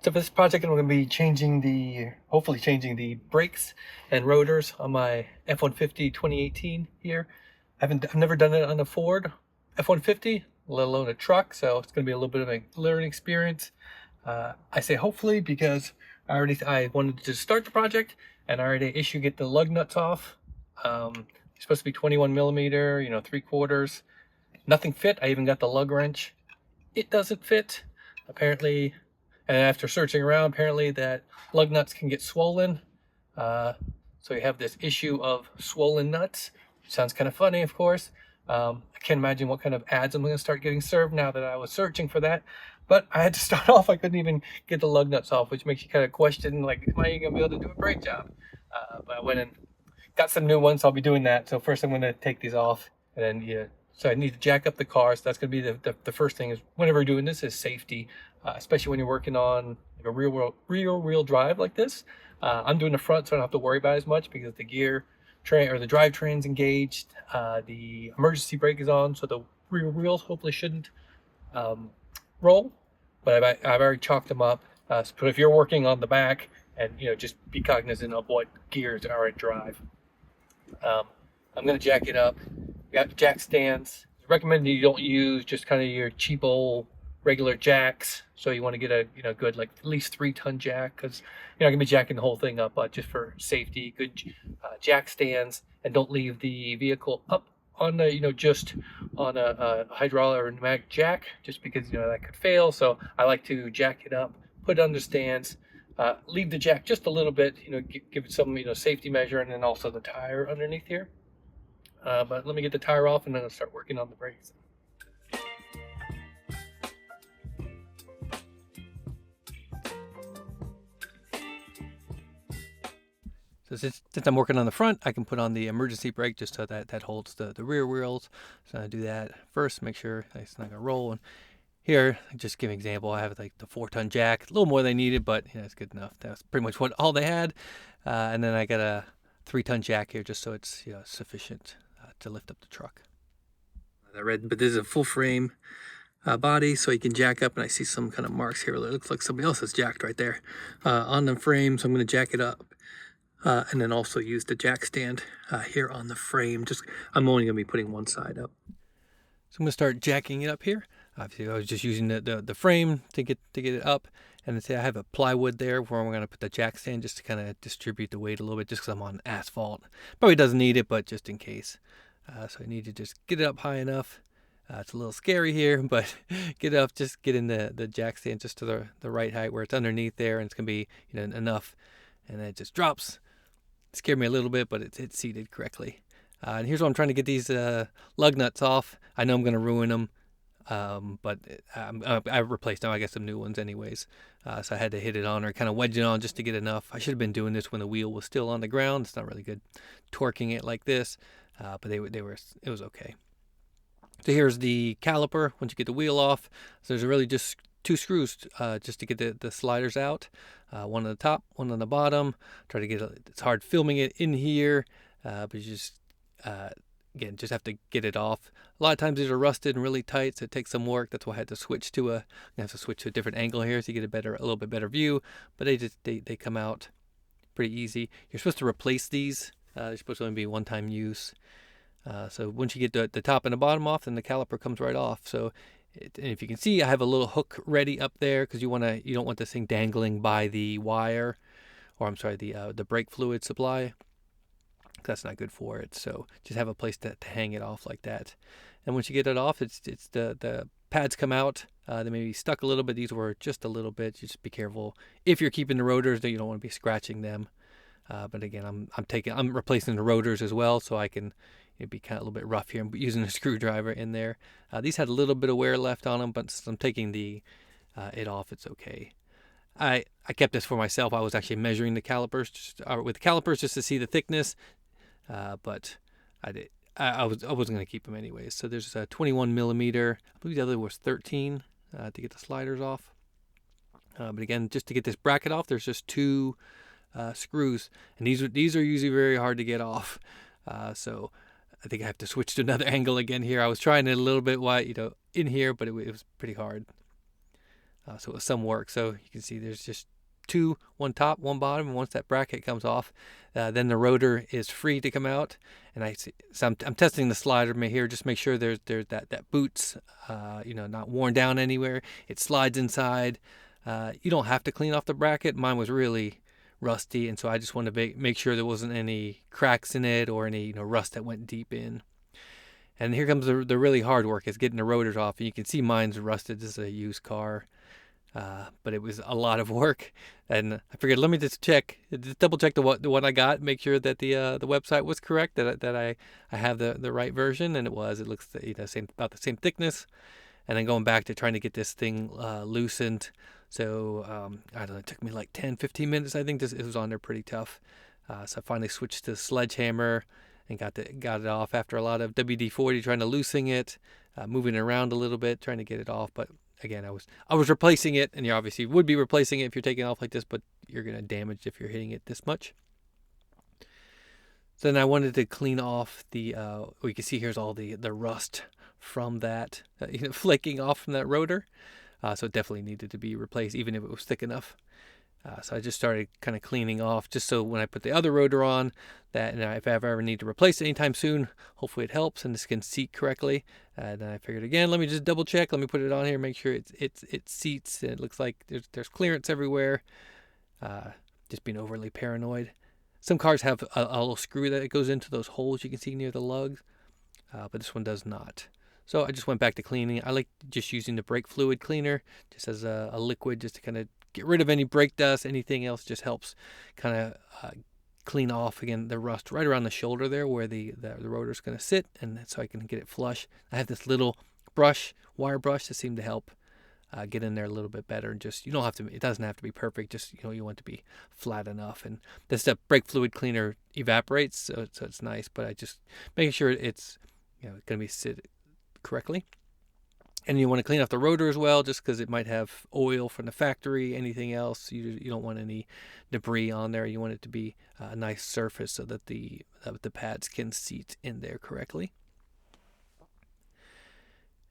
So for this project, I'm going to be hopefully changing the brakes and rotors on my F-150 2018 here. I've never done it on a Ford F-150, let alone a truck, so it's going to be a little bit of a learning experience. I say hopefully because I wanted to start the project, and I already get the lug nuts off. It's supposed to be 21 millimeter, 3/4. Nothing fit. I even got the lug wrench. It doesn't fit, apparently. And after searching around, apparently that lug nuts can get swollen. So you have this issue of swollen nuts. Sounds kind of funny, of course. I can't imagine what kind of ads I'm going to start getting served now that I was searching for that. But I had to start off. I couldn't even get the lug nuts off, which makes you kind of question, like, am I going to be able to do a brake job? But I went and got some new ones. So I'll be doing that. So first I'm going to take these off, and then so I need to jack up the car. So that's going to be the first thing is whenever you're doing this is safety, especially when you're working on like a rear wheel drive like this. I'm doing the front, so I don't have to worry about it as much because the gear train or the drivetrain's engaged. The emergency brake is on, so the rear wheels hopefully shouldn't roll. But I've already chalked them up. But if you're working on the back, and just be cognizant of what gears are in drive. I'm going to jack it up. Got jack stands. It's recommended you don't use just kind of your cheap old regular jacks. So you want to get a good, like, at least 3-ton jack, because you're not going to be jacking the whole thing up, but just for safety, good jack stands. And don't leave the vehicle up on the just on a hydraulic or pneumatic jack, just because that could fail. So I like to jack it up, put it on the stands, leave the jack just a little bit, give it some safety measure, and then also the tire underneath here. But let me get the tire off, and then I'll start working on the brakes. So since I'm working on the front, I can put on the emergency brake just so that holds the rear wheels. So I do that first, make sure it's not going to roll. And here, just give an example, I have like the 4-ton jack, a little more than I needed, but it's good enough. That's pretty much all they had. And then I got a 3-ton jack here just so it's sufficient to lift up the truck. But this is a full frame body, so you can jack up, and I see some kind of marks here. It looks like somebody else has jacked right there on the frame, so I'm going to jack it up. And then also use the jack stand here on the frame. I'm only going to be putting one side up. So I'm going to start jacking it up here. Obviously, I was just using the frame to get it up. And then say I have a plywood there where I'm going to put the jack stand just to kind of distribute the weight a little bit, just because I'm on asphalt. Probably doesn't need it, but just in case. So I need to just get it up high enough. It's a little scary here, but get it up, just get in the jack stand just to the right height where it's underneath there, and it's going to be enough. And then it just drops. It scared me a little bit, but it's seated correctly. And here's what I'm trying to get these lug nuts off. I know I'm going to ruin them, but I replaced them. I got some new ones anyways. So I had to hit it on or kind of wedge it on just to get enough. I should have been doing this when the wheel was still on the ground. It's not really good torquing it like this, but it was okay. So here's the caliper once you get the wheel off. So there's really just 2 screws just to get the sliders out. One on the top, one on the bottom. Try to it's hard filming it in here, but you just, again, just have to get it off. A lot of times these are rusted and really tight, so it takes some work. That's why I had to switch to a different angle here so you get a little bit better view. But they come out pretty easy. You're supposed to replace these. They're supposed to only be one-time use. So once you get the top and the bottom off, then the caliper comes right off. So and if you can see, I have a little hook ready up there because you don't want this thing dangling by the wire, or I'm sorry, the brake fluid supply. That's not good for it. So just have a place to hang it off like that. And once you get it off, it's the pads come out. They may be stuck a little bit. These were just a little bit. You just be careful if you're keeping the rotors that you don't want to be scratching them. But again, I'm replacing the rotors as well, so I can. It'd be kind of a little bit rough here. I'm using a screwdriver in there. These had a little bit of wear left on them, but since I'm taking it off, it's okay. I kept this for myself. I was actually measuring the calipers with the calipers just to see the thickness, but I wasn't going to keep them anyways. So there's a 21 millimeter. I believe the other was 13 to get the sliders off. But again, just to get this bracket off, there's just 2 screws, and these are usually very hard to get off. So I think I have to switch to another angle again here. I was trying it a little bit wide, in here, but it was pretty hard. So it was some work. So you can see there's just two, one top, one bottom, and once that bracket comes off, then the rotor is free to come out. And I'm testing the slider here, just make sure there's that boot's not worn down anywhere. It slides inside. You don't have to clean off the bracket. Mine was really rusty, and so I just wanted to make sure there wasn't any cracks in it or any rust that went deep in. And here comes the really hard work, is getting the rotors off. And you can see mine's rusted. This is a used car. But it was a lot of work, and I figured let me just double check the one I got, make sure that the website was correct, that I have the right version, and it was. It looks about the same thickness, and then going back to trying to get this thing loosened. So I don't know, it took me like 10-15 minutes. I think it was on there pretty tough. So I finally switched to sledgehammer and got it off after a lot of WD-40 trying to loosen it, moving it around a little bit, trying to get it off, but. Again, I was replacing it, and you obviously would be replacing it if you're taking it off like this, but you're going to damage if you're hitting it this much. So then I wanted to clean off you can see here's all the rust from that, flaking off from that rotor. So it definitely needed to be replaced, even if it was thick enough. So I just started kind of cleaning off, just so when I put the other rotor on, that if I ever need to replace it anytime soon, hopefully it helps and this can seat correctly. And then I figured, again, let me just double check. Let me put it on here, make sure it seats. And it looks like there's clearance everywhere. Just being overly paranoid. Some cars have a little screw that goes into those holes you can see near the lugs, but this one does not. So I just went back to cleaning. I like just using the brake fluid cleaner, just as a liquid, just to kind of get rid of any brake dust. Anything else just helps kind of clean off, again, the rust right around the shoulder there where the rotor is going to sit, and so I can get it flush. I have this little wire brush that seemed to help get in there a little bit better. And just, it doesn't have to be perfect, just you want it to be flat enough. And this brake fluid cleaner evaporates, so it's nice, but I just making sure it's going to be sit correctly. And you want to clean off the rotor as well, just because it might have oil from the factory, anything else. You don't want any debris on there. You want it to be a nice surface so that the pads can seat in there correctly.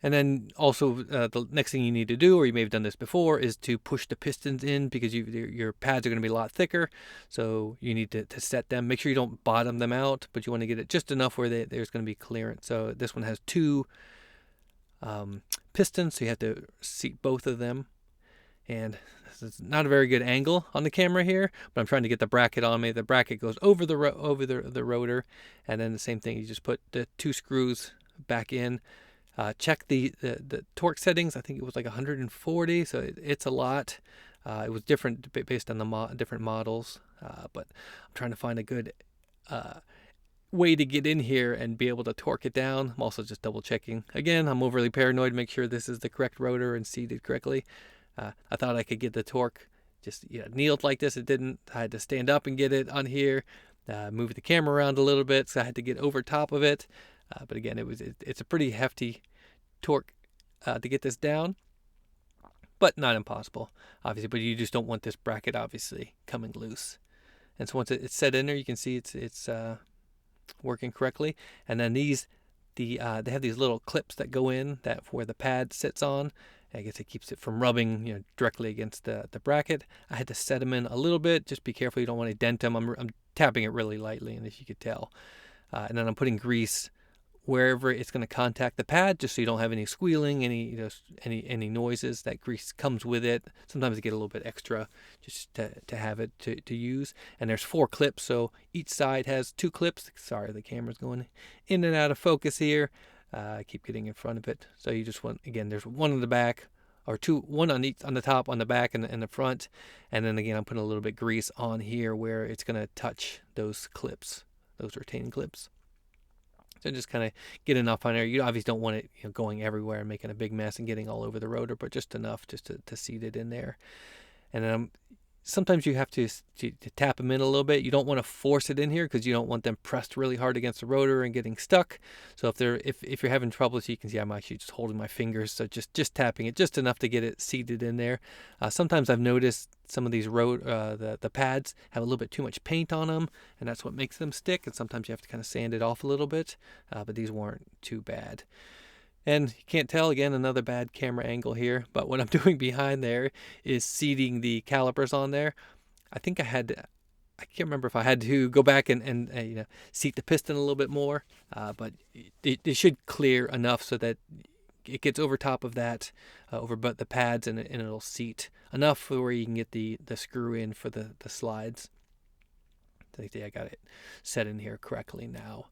And then also the next thing you need to do, or you may have done this before, is to push the pistons in, because your pads are going to be a lot thicker. So you need to set them. Make sure you don't bottom them out, but you want to get it just enough where there's going to be clearance. So this one has two pistons, so you have to seat both of them. And this is not a very good angle on the camera here, but I'm trying to get the bracket on me. The bracket goes over the rotor, and then the same thing. You just put the two screws back in. Check the torque settings. I think it was like 140, so it's a lot. It was different based on the different models, but I'm trying to find a good way to get in here and be able to torque it down. I'm also just double checking. Again, I'm overly paranoid, make sure this is the correct rotor and seated correctly. I thought I could get the torque just kneeled like this. It didn't. I had to stand up and get it on here, move the camera around a little bit, so I had to get over top of it. But again, it's a pretty hefty torque to get this down, but not impossible, obviously. But you just don't want this bracket obviously coming loose. And so once it's set in there, you can see it's working correctly. And then they have these little clips that go in that where the pad sits on. I guess it keeps it from rubbing directly against the bracket. I had to set them in a little bit. Just be careful, you don't want to dent them. I'm tapping it really lightly, and as you could tell. And then I'm putting grease wherever it's going to contact the pad, just so you don't have any squealing, any noises. That grease comes with it. Sometimes I get a little bit extra just to have it to use. And there's 4 clips, so each side has 2 clips. Sorry, the camera's going in and out of focus here. I keep getting in front of it. So you just want, again, there's one on the back, or one on the top, on the back, and the front. And then again, I'm putting a little bit grease on here where it's going to touch those clips, those retaining clips. So just kind of get enough on there. You obviously don't want it going everywhere and making a big mess and getting all over the rotor, but just enough just to seat it in there. And then sometimes you have to tap them in a little bit. You don't want to force it in here because you don't want them pressed really hard against the rotor and getting stuck. So if you're having trouble, so you can see I'm actually just holding my fingers, so just tapping it just enough to get it seated in there. Sometimes I've noticed some of these the pads have a little bit too much paint on them, and that's what makes them stick. And sometimes you have to kind of sand it off a little bit, but these weren't too bad. And you can't tell, again, another bad camera angle here, but what I'm doing behind there is seating the calipers on there. I think I can't remember if I had to go back and seat the piston a little bit more, but it should clear enough so that it gets over top of that, over but the pads, and it'll seat enough for where you can get the screw in for the slides. I think I got it set in here correctly now.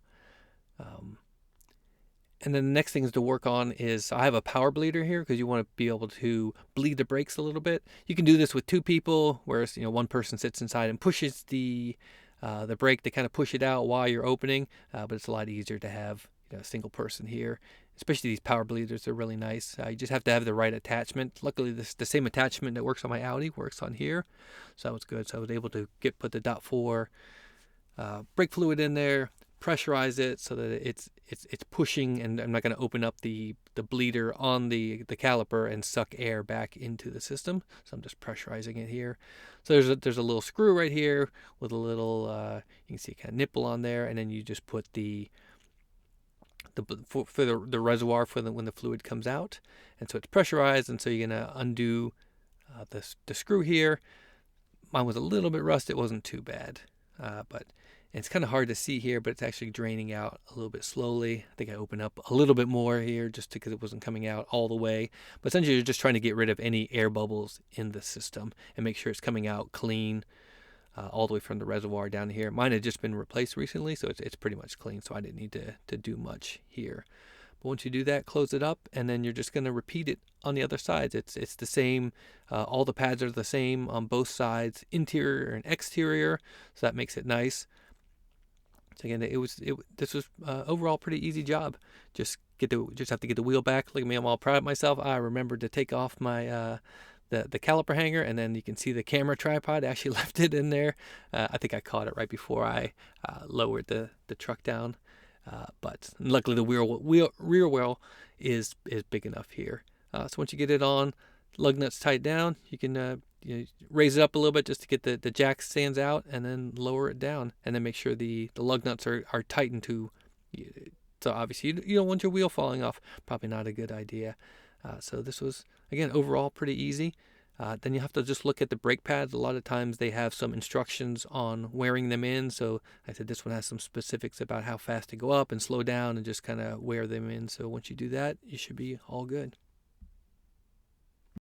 And then the next things to work on is I have a power bleeder here because you want to be able to bleed the brakes a little bit. You can do this with two people, whereas one person sits inside and pushes the brake to kind of push it out while you're opening. But it's a lot easier to have a single person here. Especially these power bleeders are really nice. You just have to have the right attachment. Luckily, the same attachment that works on my Audi works on here, so that was good. So I was able to put the .4 brake fluid in there, pressurize it so that it's pushing, and I'm not going to open up the bleeder on the caliper and suck air back into the system. So I'm just pressurizing it here. So there's a little screw right here with a little you can see kind of nipple on there, and then you just put for the reservoir for when the fluid comes out, and so it's pressurized, and so you're gonna undo the screw here. Mine was a little bit rust. It wasn't too bad, but it's kind of hard to see here, but it's actually draining out a little bit slowly. I think I opened up a little bit more here just because it wasn't coming out all the way. But essentially, you're just trying to get rid of any air bubbles in the system and make sure it's coming out clean, all the way from the reservoir down here. Mine had just been replaced recently, so it's pretty much clean, so I didn't need to do much here. But once you do that, close it up, and then you're just going to repeat it on the other sides. It's the same. All the pads are the same on both sides, interior and exterior, so that makes it nice. So again, this was overall pretty easy job. Just have to get the wheel back. Look at me, I'm all proud of myself. I remembered to take off my the caliper hanger, and then you can see the camera tripod. I actually left it in there. I think I caught it right before I lowered the truck down. But luckily the rear wheel is big enough here. So once you get it on, lug nuts tight down, you can raise it up a little bit just to get the jack stands out, and then lower it down, and then make sure the lug nuts are tightened to. So obviously you don't want your wheel falling off. Probably not a good idea. So this was, again, overall pretty easy. Then you have to just look at the brake pads. A lot of times they have some instructions on wearing them in. So I said this one has some specifics about how fast to go up and slow down and just kind of wear them in. So once you do that, you should be all good.